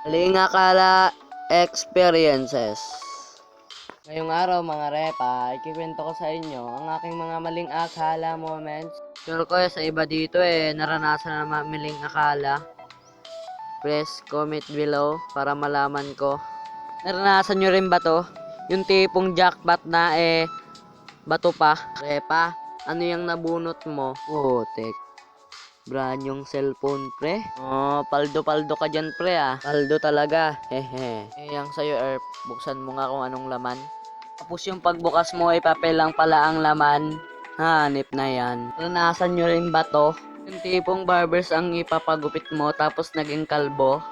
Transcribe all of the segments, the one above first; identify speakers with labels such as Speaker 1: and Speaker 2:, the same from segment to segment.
Speaker 1: Maling akala experiences. Ngayong araw mga repa, ikikwento ko sa inyo ang aking mga maling akala moments. Sure ko sa iba dito naranasan na maling akala. Press comment below para malaman ko. Naranasan nyo rin ba to? Yung tipong jackpot na bato pa. Repa, ano yung nabunot mo? Putik. Brand yung cellphone, pre. Oh, paldo-paldo ka dyan, pre, ah. Paldo talaga. Hehe. Yang sa'yo, Erp. Buksan mo nga kung anong laman. Tapos yung pagbukas mo, papel lang pala ang laman. Hanip na yan. Naranasan nyo rin ba to? Yung tipong barbers ang ipapagupit mo, tapos naging kalbo.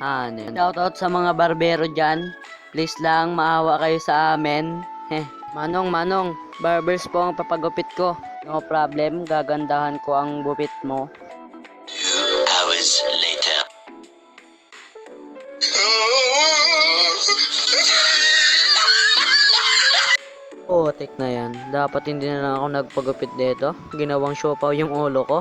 Speaker 1: Hanip. Shoutout sa mga barbero dyan. Please lang, maawa kayo sa amin. Heh. Manong, barbers po ang papagupit ko. No problem, gagandahan ko ang gupit mo.
Speaker 2: 2 hours later.
Speaker 1: Putik na yan. Dapat hindi na lang ako nagpagupit dito. Ginawang siopaw yung ulo ko.